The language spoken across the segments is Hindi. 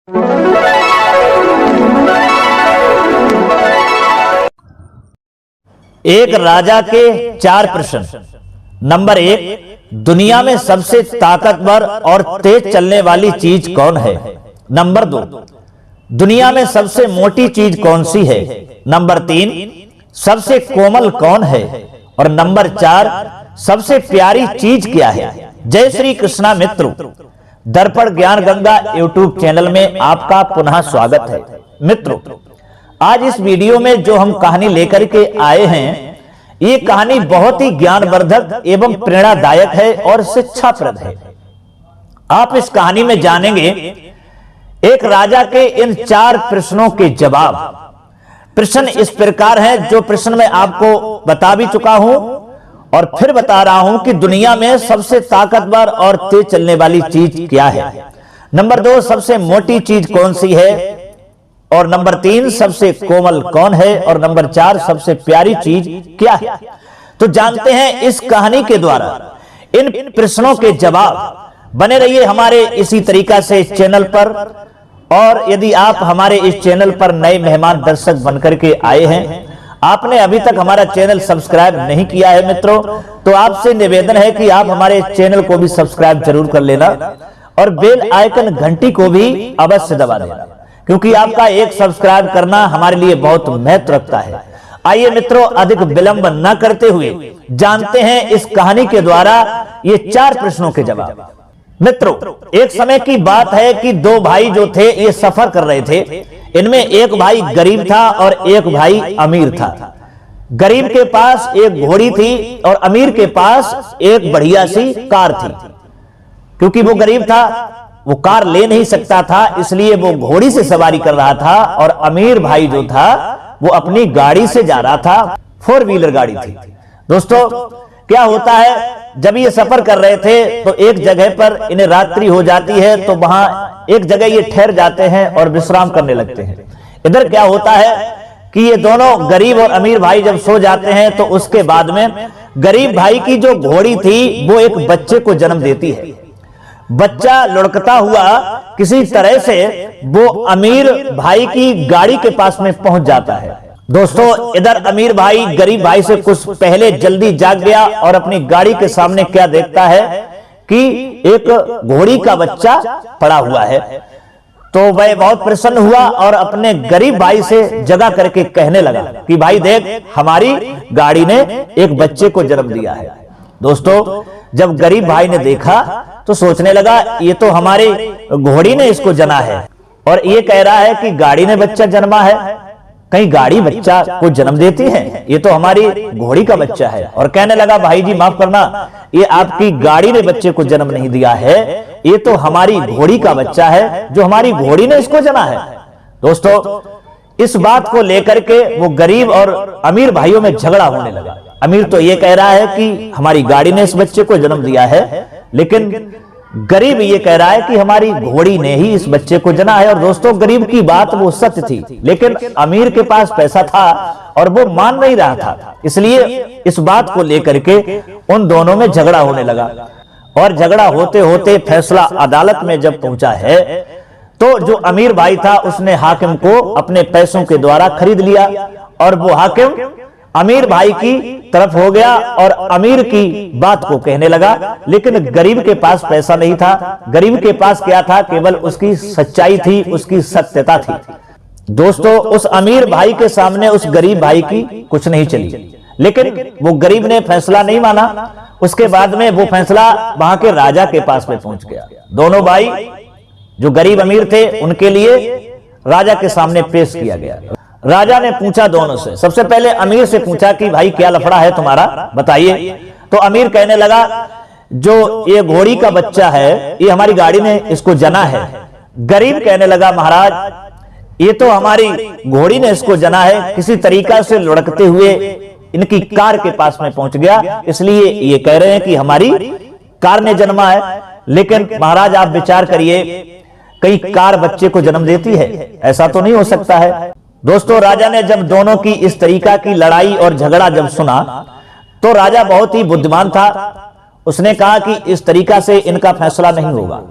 एक राजा के 4 प्रश्न। नंबर 1, दुनिया में सबसे ताकतवर और तेज चलने वाली चीज कौन है? नंबर 2, दुनिया में सबसे मोटी चीज कौन सी है? नंबर 3, सबसे कोमल कौन है? और नंबर 4, सबसे प्यारी चीज क्या है? जय श्री कृष्णा मित्रों, दर्पण ज्ञान गंगा यूट्यूब चैनल में आपका पुनः स्वागत है। मित्रों, आज इस वीडियो में जो हम कहानी लेकर के आए हैं, ये कहानी बहुत ही ज्ञानवर्धक एवं प्रेरणादायक है और शिक्षाप्रद है। आप इस कहानी में जानेंगे एक राजा के इन 4 प्रश्नों के जवाब। प्रश्न इस प्रकार है, जो प्रश्न मैं आपको बता भी चुका हूं और फिर बता रहा हूं कि दुनिया में सबसे ताकतवर और तेज चलने वाली चीज क्या है। नंबर 2, सबसे मोटी चीज कौन सी है? और नंबर 3, सबसे कोमल कौन है? और नंबर 4, सबसे प्यारी चीज क्या है? तो जानते हैं इस कहानी के द्वारा इन प्रश्नों के जवाब। बने रहिए हमारे इसी तरीका से इस चैनल पर। और यदि आप हमारे इस चैनल पर नए मेहमान दर्शक बनकर के आए हैं, आपने अभी तक हमारा चैनल सब्सक्राइब नहीं किया है मित्रों, तो आपसे निवेदन है कि आप हमारे चैनल को भी सब्सक्राइब जरूर कर लेना और बेल आइकन घंटी को भी अवश्य दबा देना, क्योंकि आपका एक सब्सक्राइब करना हमारे लिए बहुत महत्व रखता है। आइए मित्रों, अधिक विलंब न करते हुए जानते हैं इस कहानी के द्वारा ये 4 प्रश्नों के जवाब। मित्रों, एक समय की बात है कि 2 भाई जो थे ये सफर कर रहे थे। इनमें एक भाई गरीब था और एक भाई अमीर था। गरीब के पास एक घोड़ी थी और अमीर के पास एक बढ़िया सी कार थी। क्योंकि वो गरीब था, वो कार ले नहीं सकता था, इसलिए वो घोड़ी से सवारी कर रहा था। और अमीर भाई जो था वो अपनी गाड़ी से जा रहा था, 4 व्हीलर गाड़ी थी। दोस्तों, क्या होता है, जब ये सफर कर रहे थे तो एक जगह पर इन्हें रात्रि हो जाती है, तो वहां एक जगह ये ठहर जाते हैं और विश्राम करने लगते हैं। इधर क्या होता है कि ये दोनों गरीब और अमीर भाई जब सो जाते हैं, तो उसके बाद में गरीब भाई की जो घोड़ी थी वो एक बच्चे को जन्म देती है। बच्चा लुढ़कता हुआ किसी तरह से वो अमीर भाई की गाड़ी के पास में पहुंच जाता है। दोस्तों, इधर अमीर भाई गरीब भाई से कुछ पहले जल्दी जाग गया और अपनी गाड़ी के सामने क्या देखता है कि एक घोड़ी का बच्चा पड़ा हुआ है। तो वह बहुत प्रसन्न हुआ और अपने गरीब भाई से जगा करके कहने लगा कि भाई देख, हमारी गाड़ी ने एक बच्चे को जन्म दिया है। दोस्तों, जब गरीब भाई ने देखा तो सोचने लगा, ये तो हमारी घोड़ी ने इसको जना है और ये कह रहा है कि गाड़ी ने बच्चा जन्मा है। कहीं गाड़ी बच्चा को जन्म देती है? ये तो हमारी घोड़ी का बच्चा है। और कहने लगा, भाई जी माफ करना, ये आपकी गाड़ी ने बच्चे को जन्म नहीं दिया है, ये तो हमारी घोड़ी का बच्चा है, जो हमारी घोड़ी ने इसको जना है। दोस्तों, इस बात को लेकर के वो गरीब और अमीर भाइयों में झगड़ा होने लगा। अमीर तो ये कह रहा है कि हमारी गाड़ी ने इस बच्चे को जन्म दिया है, लेकिन गरीब ये कह रहा है कि हमारी घोड़ी ने ही इस बच्चे को जना है। और दोस्तों, गरीब की बात वो सत्य थी, लेकिन अमीर के पास पैसा था और वो मान नहीं रहा था। इसलिए इस बात को लेकर के उन दोनों में झगड़ा होने लगा। और झगड़ा होते होते फैसला अदालत में जब पहुंचा है, तो जो अमीर भाई था उसने हाकिम को अपने पैसों के द्वारा खरीद लिया और वो हाकिम अमीर भाई की तरफ हो गया और अमीर की बात को कहने लगा। लेकिन गरीब के पास पैसा नहीं था। गरीब के पास क्या था? केवल उसकी सच्चाई थी, उसकी सत्यता थी। दोस्तों, उस अमीर भाई के सामने उस गरीब भाई की कुछ नहीं चली, लेकिन वो गरीब ने फैसला नहीं माना। उसके बाद में वो फैसला वहां के राजा के पास में पहुंच गया। दोनों भाई जो गरीब अमीर थे उनके लिए राजा के सामने पेश किया गया। राजा ने पूछा दोनों से, सबसे पहले अमीर से पूछा कि भाई क्या लफड़ा है तुम्हारा, बताइए। तो अमीर कहने लगा, जो ये घोड़ी का बच्चा है ये हमारी गाड़ी ने इसको जना है। गरीब कहने लगा, महाराज ये तो हमारी घोड़ी ने इसको जना है, किसी तरीका से लुढ़कते हुए इनकी कार के पास में पहुंच गया, इसलिए ये कह रहे हैं कि हमारी कार ने जन्मा है। लेकिन महाराज आप विचार करिए, कई कार बच्चे को जन्म देती है? ऐसा तो नहीं हो सकता है। दोस्तों, राजा ने जब दोनों की इस तरीका की लड़ाई और झगड़ा जब सुना, तो राजा बहुत ही बुद्धिमान था। उसने कहा कि इस तरीका से इनका फैसला नहीं होगा।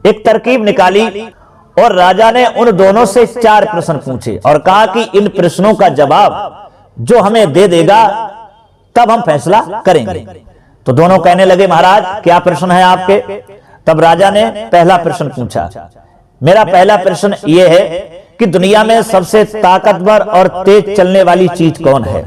एक तरकीब निकाली और राजा ने उन दोनों से 4 प्रश्न पूछे और कहा कि इन प्रश्नों का जवाब जो हमें दे देगा तब हम फैसला करेंगे। तो दोनों कहने लगे, महाराज क्या प्रश्न है आपके? तब राजा ने पहला प्रश्न पूछा, मेरा पहला प्रश्न यह है कि दुनिया में सबसे ताकतवर और तेज चलने वाली चीज कौन है?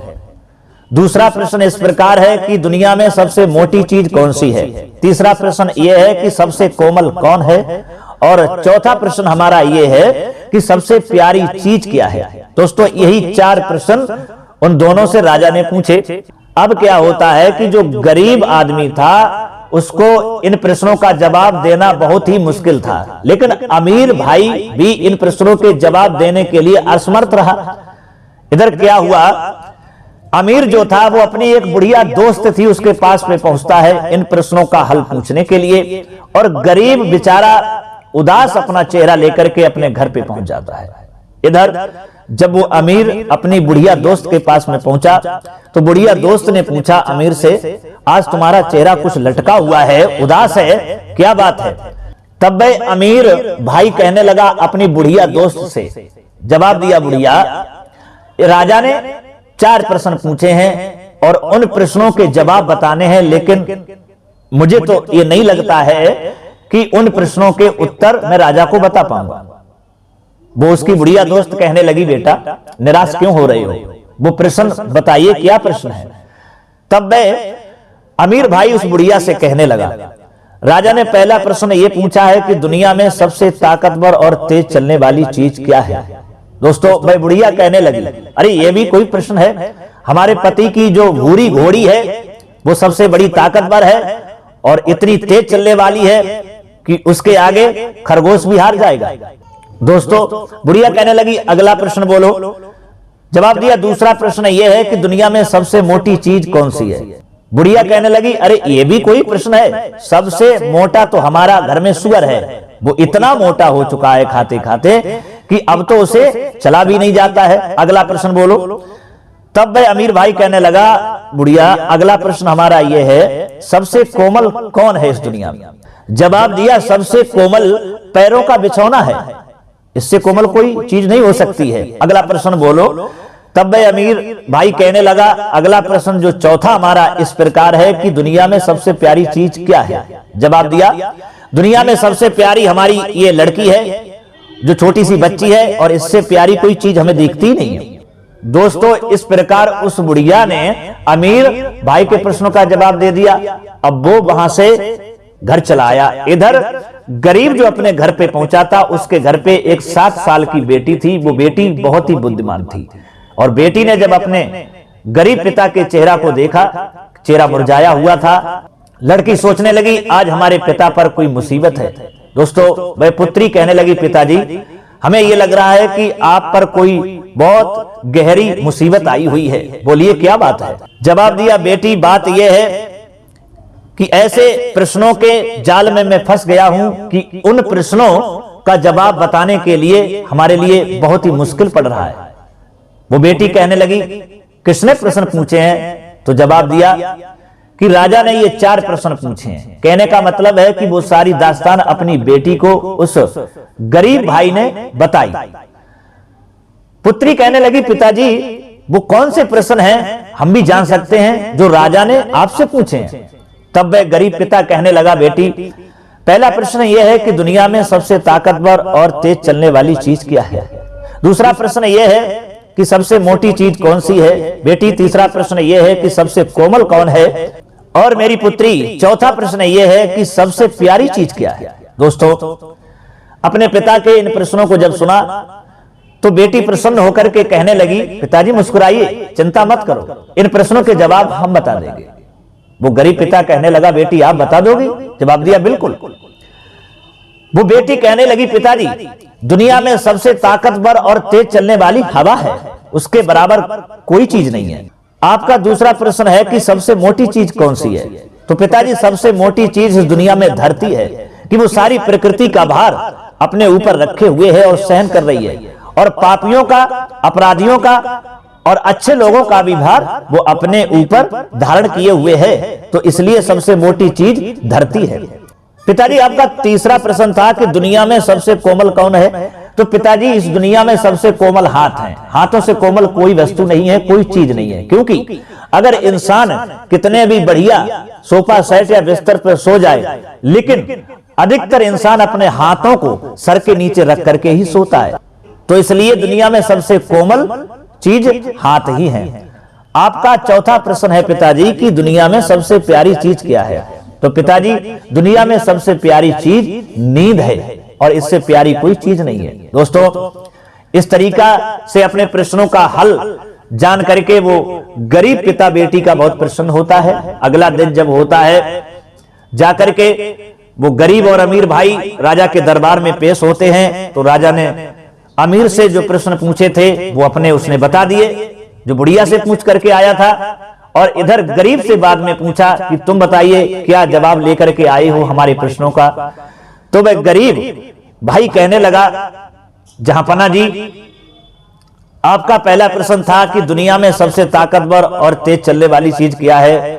दूसरा प्रश्न इस प्रकार है कि दुनिया में सबसे मोटी चीज कौन सी है? तीसरा प्रश्न यह है कि सबसे कोमल कौन है? और चौथा प्रश्न हमारा यह है कि सबसे प्यारी चीज क्या है? दोस्तों यही 4 प्रश्न उन दोनों से राजा ने पूछे। अब क्या होता है कि जो गरीब आदमी था उसको इन प्रश्नों का जवाब देना बहुत ही मुश्किल था, लेकिन अमीर भाई भी इन प्रश्नों के जवाब देने के लिए असमर्थ रहा। इधर क्या हुआ, अमीर जो था वो अपनी एक बुढ़िया दोस्त थी उसके पास में पहुंचता है इन प्रश्नों का हल पूछने के लिए, और गरीब बेचारा उदास अपना चेहरा लेकर के अपने घर पे पहुंच जाता है। इधर जब वो अमीर अपनी बुढ़िया दोस्त के पास में पहुंचा तो बुढ़िया दोस्त ने पूछा अमीर से, आज तुम्हारा चेहरा कुछ लटका हुआ है, उदास है, क्या बात है? तब वह अमीर भाई कहने लगा अपनी बुढ़िया दोस्त से, जवाब दिया बुढ़िया, राजा ने 4 प्रश्न पूछे हैं और उन प्रश्नों के जवाब बताने हैं, लेकिन मुझे तो ये नहीं लगता है कि उन प्रश्नों के उत्तर मैं राजा को बता पाऊंगा। वो उसकी बुढ़िया दोस्त कहने लगी, बेटा निराश क्यों हो रहे हो, वो प्रश्न बताइए, क्या प्रश्न है? तब वह अमीर भाई उस बुढ़िया से कहने लगा, राजा ने पहला प्रश्न ये पूछा है कि दुनिया में सबसे ताकतवर और तेज चलने वाली चीज क्या है? दोस्तों वह बुढ़िया कहने लगी, अरे ये भी कोई प्रश्न है? हमारे पति की जो भूरी घोड़ी है वो सबसे बड़ी ताकतवर है और इतनी तेज चलने वाली है कि उसके आगे खरगोश भी हार जाएगा। दोस्तों बुढ़िया कहने लगी, अगला प्रश्न बोलो। जवाब दिया, दूसरा प्रश्न यह है कि दुनिया में सबसे मोटी चीज कौन सी है? बुढ़िया कहने लगी, अरे ये भी कोई प्रश्न है? सबसे मोटा तो हमारा घर में सुअर है, वो इतना मोटा हो चुका है खाते खाते कि अब तो उसे चला भी नहीं जाता है। अगला प्रश्न बोलो। तब वह अमीर भाई कहने लगा, बुढ़िया अगला प्रश्न हमारा यह है, सबसे कोमल कौन है इस दुनिया में? जवाब दिया, सबसे कोमल पैरों का बिछौना है, इससे कोमल कोई चीज नहीं हो सकती है। अगला प्रश्न बोलो। तब वह अमीर भाई कहने लगा, अगला प्रश्न जो चौथा हमारा इस प्रकार है कि दुनिया में सबसे प्यारी चीज क्या है? जवाब दिया, दुनिया में सबसे प्यारी हमारी ये लड़की है जो छोटी सी बच्ची है, और इससे प्यारी कोई चीज हमें दिखती नहीं है। दोस्तों इस प्रकार उस बुढ़िया ने अमीर भाई के प्रश्नों का जवाब दे दिया। अब वो वहां से घर चला आया। इधर गरीब जो अपने घर पे पहुंचा था उसके घर पे एक 7 साल की बेटी थी। वो बेटी बहुत ही बुद्धिमान थी, और बेटी ने जब अपने गरीब पिता के चेहरा को देखा, चेहरा मुरझाया हुआ था, लड़की सोचने लगी आज हमारे पिता पर कोई मुसीबत है। दोस्तों वह पुत्री कहने लगी, पिताजी हमें यह लग रहा है कि आप पर कोई बहुत गहरी मुसीबत आई हुई है, बोलिए क्या बात है? जवाब दिया, बेटी बात यह है कि ऐसे प्रश्नों के जाल में मैं फंस गया हूं कि उन प्रश्नों का जवाब बताने के लिए हमारे लिए बहुत ही मुश्किल पड़ रहा है। वो बेटी कहने लगी, किसने प्रश्न पूछे हैं? तो जवाब दिया कि राजा ने ये 4 प्रश्न पूछे हैं। कहने का मतलब है कि वो सारी दास्तान अपनी बेटी को उस गरीब भाई ने बताई। पुत्री कहने लगी, पिताजी वो कौन से प्रश्न हैं, हम भी जान सकते हैं जो राजा ने आपसे पूछे हैं? तब वह गरीब पिता कहने लगा, बेटी पहला प्रश्न यह है कि दुनिया में सबसे ताकतवर और तेज चलने वाली चीज क्या है? दूसरा प्रश्न यह है कि सबसे मोटी चीज कौन सी है? बेटी तीसरा प्रश्न यह है कि सबसे कोमल कौन है? और मेरी पुत्री चौथा प्रश्न यह है कि सबसे प्यारी चीज क्या है? दोस्तों अपने पिता के इन प्रश्नों को जब सुना तो बेटी प्रसन्न होकर के कहने लगी, पिताजी मुस्कुराइए, चिंता मत करो, इन प्रश्नों के जवाब हम बता देंगे। वो गरीब पिता कहने लगा, बेटी आप बता दोगी? जवाब दिया, बिल्कुल। वो बेटी कहने लगी, पिताजी दुनिया में सबसे ताकतवर और तेज चलने वाली हवा है, उसके बराबर कोई चीज नहीं है। आपका दूसरा प्रश्न है कि सबसे मोटी चीज कौन सी है? तो पिताजी सबसे मोटी चीज इस दुनिया में धरती है कि वो सारी प्रकृति का भार अपने ऊपर रखे हुए है और सहन कर रही है, और पापियों का, अपराधियों का और अच्छे लोगों का भी भार वो अपने ऊपर धारण किए हुए है, तो इसलिए सबसे मोटी चीज धरती है। पिताजी आपका तीसरा प्रश्न था कि दुनिया में सबसे कोमल कौन है। तो पिताजी इस दुनिया में सबसे कोमल हाथ हैं। हाथों से कोमल कोई वस्तु नहीं है, कोई चीज नहीं है। क्योंकि अगर इंसान कितने भी बढ़िया सोफा सेट या बिस्तर पर सो जाए, लेकिन अधिकतर इंसान अपने हाथों को सर के नीचे रख करके ही सोता है। तो इसलिए दुनिया में सबसे कोमल चीज हाथ ही है। आपका चौथा प्रश्न है पिताजी कि दुनिया में सबसे प्यारी चीज क्या है। तो पिताजी दुनिया में सबसे प्यारी चीज नींद है और इससे प्यारी कोई चीज नहीं है। दोस्तों, इस तरीका से अपने प्रश्नों का हल जान करके वो गरीब पिता बेटी का बहुत प्रसन्न होता है। अगला दिन जब होता है, जाकर के वो गरीब और अमीर भाई राजा के दरबार में पेश होते हैं। तो राजा ने अमीर से जो प्रश्न पूछे थे वो अपने उसने बता दिए, जो बुढ़िया से पूछ करके आया था। और इधर गरीब से बाद में पूछा कि तुम बताइए क्या जवाब लेकर के आए हो हमारे प्रश्नों का। तो वह गरीब भाई कहने लगा, जहांपना जी, आपका पहला प्रश्न था कि दुनिया में सबसे ताकतवर और तेज चलने वाली चीज क्या है।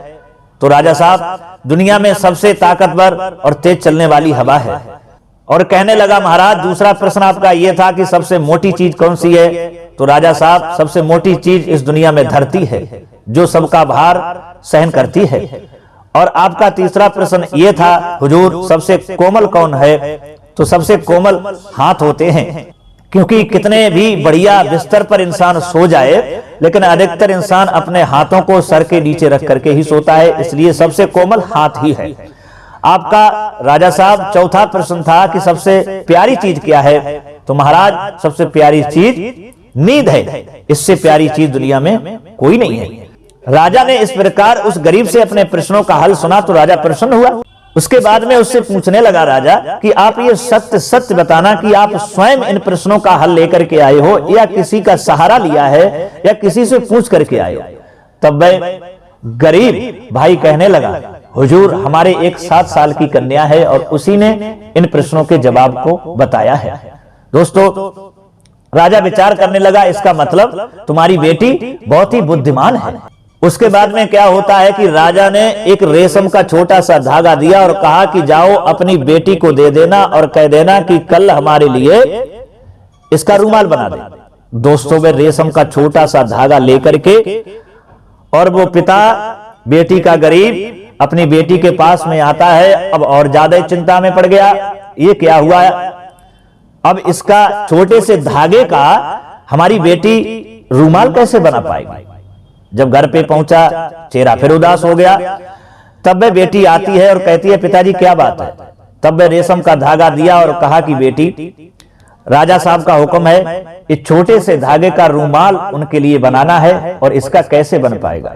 तो राजा साहब, दुनिया में सबसे ताकतवर और तेज चलने वाली हवा है। और कहने लगा, महाराज दूसरा प्रश्न आपका यह था कि सबसे मोटी चीज कौन सी है। तो राजा साहब, सबसे मोटी चीज इस दुनिया में धरती है, जो सबका भार सहन करती है। और आपका तीसरा प्रश्न यह था, हुजूर सबसे कोमल कौन है। तो सबसे कोमल हाथ होते हैं, क्योंकि कितने भी बढ़िया बिस्तर पर इंसान सो जाए, लेकिन अधिकतर इंसान अपने हाथों को सर के नीचे रख करके ही सोता है। इसलिए सबसे कोमल हाथ ही है। आपका राजा साहब चौथा प्रश्न था कि सबसे प्यारी चीज क्या है। तो महाराज सबसे प्यारी चीज नींद है, इससे प्यारी चीज दुनिया में कोई नहीं है। राजा ने इस प्रकार उस गरीब से अपने प्रश्नों का हल सुना तो राजा प्रसन्न हुआ। उसके बाद में उससे पूछने लगा राजा कि आप ये सत्य सत्य बताना कि आप स्वयं इन प्रश्नों का हल लेकर के आए हो या किसी का सहारा लिया है या किसी से पूछ करके आए हो। तब वह गरीब भाई कहने लगा, हुजूर हमारे एक 7 साल की कन्या है और उसी ने इन प्रश्नों के जवाब को बताया है। दोस्तों, राजा विचार करने लगा, इसका मतलब तुम्हारी बेटी बहुत ही बुद्धिमान है। उसके बाद में क्या होता है कि राजा ने एक रेशम का छोटा सा धागा दिया और कहा कि जाओ अपनी बेटी को दे देना और कह देना कि कल हमारे लिए इसका रूमाल बना दे। दोस्तों, वे रेशम का छोटा सा धागा लेकर के और वो पिता बेटी का गरीब अपनी बेटी के पास में आता है। अब और ज्यादा चिंता में पड़ गया, ये क्या हुआ है। अब इसका छोटे से धागे का हमारी बेटी रूमाल कैसे बना पाएगी। जब घर पे पहुंचा, चेहरा फिर उदास हो गया। तब वह बेटी आती है और कहती है, पिताजी क्या बात है। तब वह रेशम का धागा दिया और कहा कि बेटी, राजा साहब का हुक्म है, इस छोटे से धागे का रूमाल उनके लिए बनाना है और इसका कैसे बन पाएगा।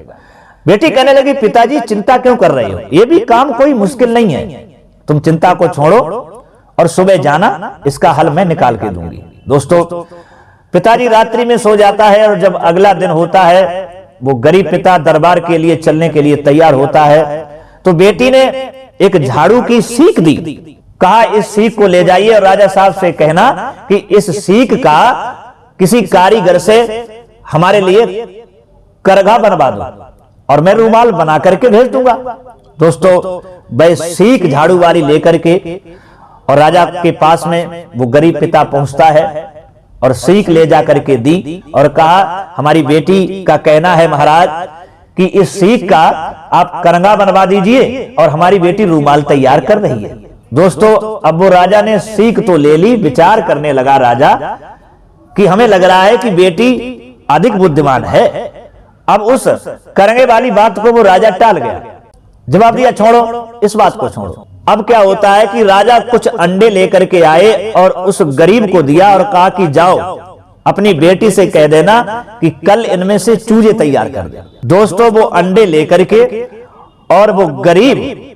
बेटी कहने लगी, पिताजी चिंता क्यों कर रहे हो, ये भी काम कोई मुश्किल नहीं है। तुम चिंता को छोड़ो और सुबह जाना, इसका हल मैं निकाल के दूंगी। दोस्तों, पिताजी रात्रि में सो जाता है और जब अगला दिन होता है, वो गरीब पिता दरबार के लिए चलने के लिए तैयार होता है। तो बेटी ने एक झाड़ू की सीख दी, कहा इस सीख को ले जाइए और राजा साहब से कहना कि इस सीख का किसी कारीगर से हमारे लिए करघा बनवा दो और मैं रूमाल बना करके भेज दूंगा। दोस्तों, वह सीख झाड़ू वाली लेकर के और राजा के पास में वो गरीब पिता पहुंचता है और सीख ले जा करके दी और कहा, हमारी बेटी का कहना है महाराज कि इस सीख का आप करंगा बनवा दीजिए और हमारी बेटी रूमाल तैयार कर रही है। दोस्तों, अब वो राजा ने सीख तो ले ली। विचार करने लगा राजा कि हमें लग रहा है कि बेटी अधिक बुद्धिमान है। अब उस करंगे वाली बात को वो राजा टाल गया, जवाब दिया छोड़ो, इस बात को छोड़ो। अब क्या होता है कि राजा कुछ अंडे लेकर के आए और उस गरीब को दिया और कहा कि जाओ अपनी बेटी से कह देना कि कल इनमें से चूजे तैयार कर दे। दोस्तों, वो अंडे लेकर के और वो गरीब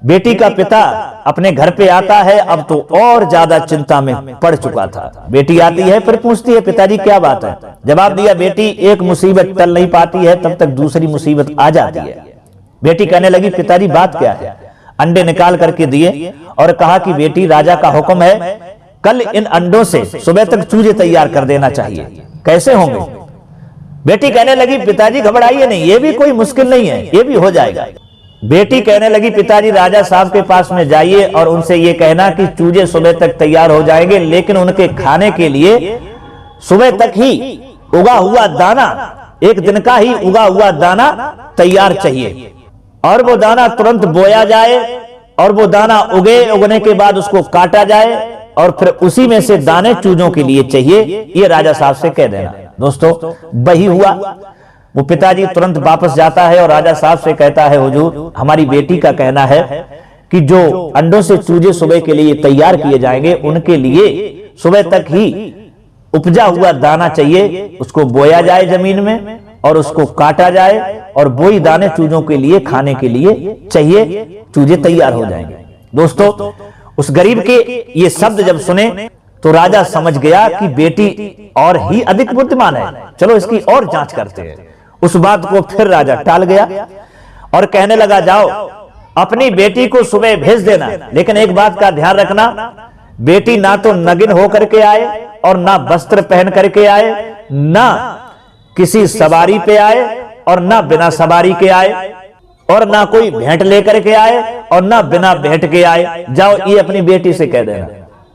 बेटी का पिता अपने घर पे आता है। अब तो और ज्यादा चिंता में पड़ चुका था। बेटी आती है, फिर पूछती है, पिताजी क्या बात है। जवाब दिया, बेटी एक मुसीबत टल नहीं पाती है तब तक दूसरी मुसीबत आ जाती है। बेटी कहने लगी, पिताजी बात क्या है। अंडे निकाल करके दिए और कहा कि बेटी राजा का हुक्म है, कल इन अंडों से सुबह तक चूजे तैयार कर देना चाहिए। कैसे होंगे। बेटी कहने लगी, पिताजी घबराइए नहीं, ये भी कोई मुश्किल नहीं है, ये भी हो जाएगा। बेटी कहने लगी पिताजी राजा साहब के पास में जाइए और उनसे ये कहना कि चूजे सुबह तक तैयार हो जाएंगे, लेकिन उनके खाने के लिए सुबह तक ही उगा हुआ दाना, एक दिन का ही उगा हुआ दाना तैयार चाहिए, और वो दाना तुरंत बोया जाए, और वो दाना उगने के बाद उसको काटा जाए, और फिर उसी में से दाने चूजों के लिए चाहिए, ये राजा साहब से कह देना। दोस्तों वही हुआ। वो पिताजी तुरंत वापस जाता है और राजा साहब से कहता है, हुजूर हमारी बेटी का कहना है कि जो अंडों से चूजे सुबह के लिए तैयार किए जाएंगे, उनके लिए सुबह तक ही उपजा हुआ दाना चाहिए, उसको बोया जाए जमीन में और उसको काटा जाए, और वही दाने चूजों के लिए खाने के लिए चाहिए, चूजे तैयार हो जाएंगे। दोस्तों उस गरीब के ये शब्द जब सुने तो राजा समझ गया कि बेटी और ही अधिक बुद्धिमान है, चलो इसकी और जांच करते हैं। उस बात को फिर राजा टाल गया और कहने लगा, जाओ अपनी बेटी को सुबह भेज देना, लेकिन एक बात का ध्यान रखना, बेटी ना तो नगिन होकर के आए और ना वस्त्र पहन करके आए, ना किसी सवारी पे आए और ना बिना सवारी के आए, और ना कोई भेंट लेकर के आए और ना बिना भेंट के आए। जाओ ये अपनी बेटी से कह देना।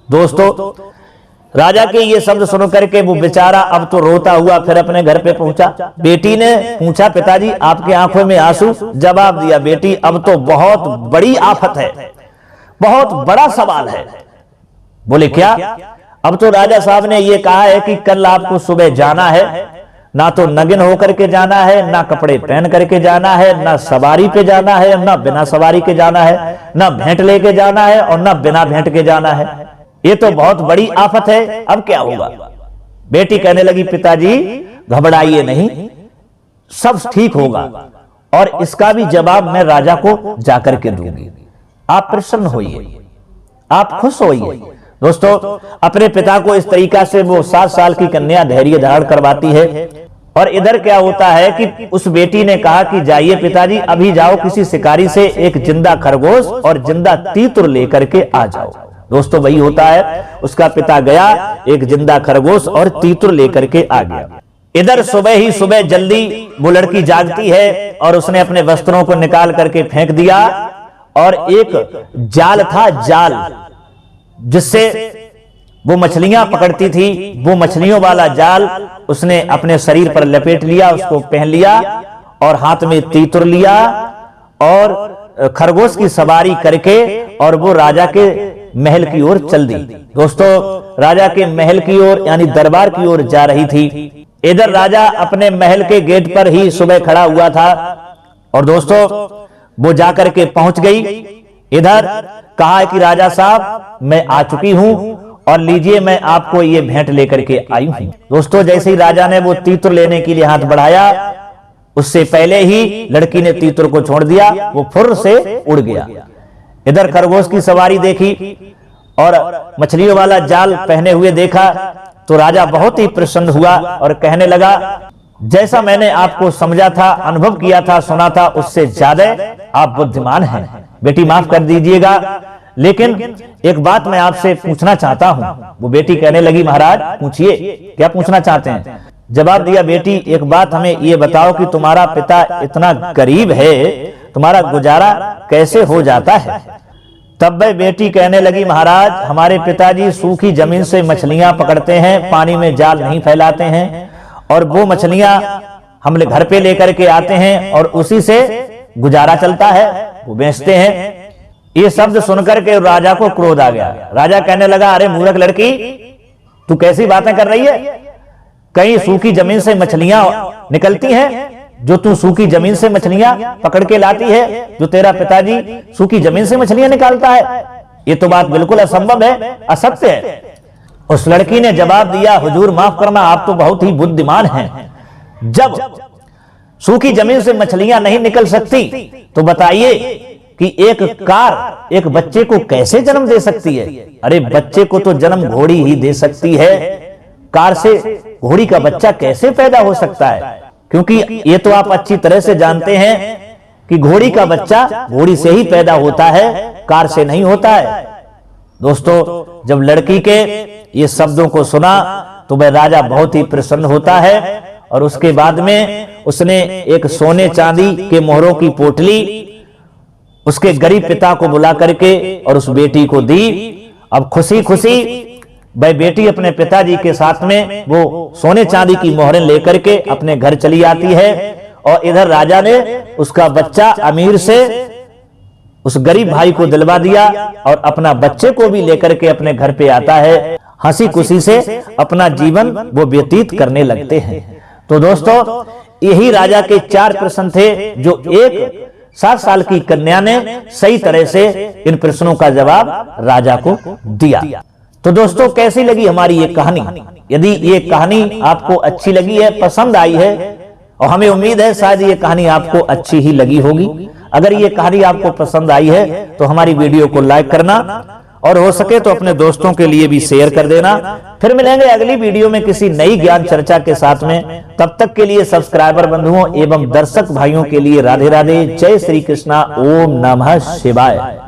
दोस्तों राजा के ये शब्द सुन करके वो बेचारा अब तो रोता हुआ फिर अपने घर पे पहुंचा। बेटी ने पूछा, पिताजी आपकी आंखों में आंसू? जवाब दिया, बेटी अब तो बहुत बड़ी आफत है, बहुत बड़ा सवाल है। बोले क्या? अब तो राजा साहब ने ये कहा है कि कल आपको सुबह जाना है, ना तो नगिन होकर के जाना है, ना कपड़े पहन करके जाना है, ना सवारी पे जाना है, ना बिना सवारी के जाना है, ना भेंट लेके जाना है और ना बिना भेंट के जाना है। ये तो बहुत बड़ी आफत है, अब क्या होगा? बेटी कहने लगी, पिताजी घबराइए नहीं, सब ठीक होगा और इसका भी जवाब मैं राजा को जाकर के दूंगी। आप प्रसन्न होइए, आप खुश होइए। दोस्तों अपने पिता को इस तरीका से वो 7 साल की कन्या धैर्य धारण करवाती है। और इधर क्या होता है कि उस बेटी ने कहा कि जाइए पिताजी, अभी जाओ किसी शिकारी से एक जिंदा खरगोश और जिंदा तीतर लेकर के आ जाओ। दोस्तों वही होता है, उसका पिता गया, एक जिंदा खरगोश और तीतर लेकर के आ गया। इधर सुबह ही सुबह जल्दी वो लड़की जागती है और उसने अपने वस्त्रों को निकाल करके फेंक दिया, और एक जाल था, जाल जिससे वो मछलियां पकड़ती थी, वो मछलियों वाला जाल उसने अपने शरीर पर लपेट लिया, उसको पहन लिया और हाथ में तीतर लिया और खरगोश की सवारी करके और वो राजा के महल की ओर चल दी। दोस्तों राजा के महल की ओर यानी दरबार की ओर जा रही थी। इधर राजा अपने महल के गेट पर ही सुबह खड़ा हुआ था और दोस्तों वो जाकर के पहुंच गई। इधर कहा कि राजा साहब मैं आ चुकी हूं और लीजिए मैं आपको ये भेंट लेकर के आई हूं। दोस्तों जैसे ही राजा ने वो तीतर लेने के लिए हाथ बढ़ाया, उससे पहले ही लड़की ने तीतर को छोड़ दिया, वो फुर्र से उड़ गया। इधर खरगोश की सवारी देखी और मछलियों वाला जाल पहने हुए देखा तो राजा बहुत ही प्रसन्न हुआ और कहने लगा, जैसा मैंने आपको समझा था, अनुभव किया था, सुना था, उससे ज्यादा आप बुद्धिमान हैं। बेटी माफ कर दीजिएगा, लेकिन एक बात मैं आपसे पूछना चाहता हूं। वो बेटी कहने लगी, महाराज पूछिए, क्या पूछना चाहते हैं? जवाब दिया, बेटी एक बात हमें ये बताओ कि तुम्हारा पिता इतना गरीब है, तुम्हारा गुजारा कैसे हो जाता है? तब वह बेटी कहने लगी, महाराज हमारे पिताजी सूखी जमीन से मछलियां पकड़ते हैं, पानी में जाल नहीं फैलाते हैं, और वो मछलियां हम घर पे लेकर के आते हैं और उसी से गुजारा चलता है, वो बेचते हैं। ये शब्द सुनकर के राजा को क्रोध आ गया। राजा कहने लगा, अरे मूर्ख लड़की, तू कैसी बातें कर रही है? कहीं सूखी जमीन से मछलियां निकलती हैं जो तू सूखी जमीन से मछलियां पकड़ के लाती है, जो तेरा पिताजी सूखी जमीन से मछलियां निकालता है? ये तो बात बिल्कुल असंभव है, असत्य है। उस लड़की ने जवाब दिया, हुजूर माफ करना, आप तो बहुत ही बुद्धिमान हैं। जब सूखी जमीन से मछलियां नहीं निकल सकती तो बताइए कि एक कार एक बच्चे को कैसे जन्म दे सकती है? अरे बच्चे को तो जन्म घोड़ी ही दे सकती है, कार से घोड़ी का बच्चा कैसे पैदा हो सकता है? क्योंकि ये तो आप अच्छी तरह से जानते हैं कि घोड़ी का बच्चा घोड़ी से ही पैदा होता है, कार से नहीं होता है। दोस्तों जब लड़की के ये शब्दों को सुना तो वह राजा बहुत ही प्रसन्न होता है और उसके बाद में उसने एक सोने चांदी के मोहरों की पोटली उसके गरीब पिता को बुला करके और उस बेटी को दी। अब खुशी खुशी वह बेटी अपने पिताजी के साथ में वो सोने चांदी की मोहरें लेकर के अपने घर चली आती है, और इधर राजा ने उसका बच्चा अमीर से उस गरीब भाई को दिलवा दिया और अपना बच्चे को भी लेकर के अपने घर पे आता है। हंसी खुशी से अपना जीवन वो व्यतीत करने लगते हैं। तो दोस्तों, यही राजा के 4 प्रश्न थे जो एक 7 साल की कन्या ने सही तरह से इन प्रश्नों का जवाब राजा को दिया। तो दोस्तों, कैसी लगी हमारी ये कहानी? यदि ये कहानी आपको अच्छी लगी है, पसंद आई है, और हमें उम्मीद है शायद ये कहानी आपको अच्छी ही लगी होगी। अगर ये कहानी आपको पसंद आई है तो हमारी वीडियो को लाइक करना, और हो सके तो अपने दोस्तों के लिए भी शेयर कर देना। फिर मिलेंगे अगली वीडियो में किसी नई ज्ञान चर्चा के साथ में। तब तक के लिए सब्सक्राइबर बंधुओं एवं दर्शक भाइयों के लिए राधे राधे, जय श्री कृष्णा, ओम नमः शिवाय।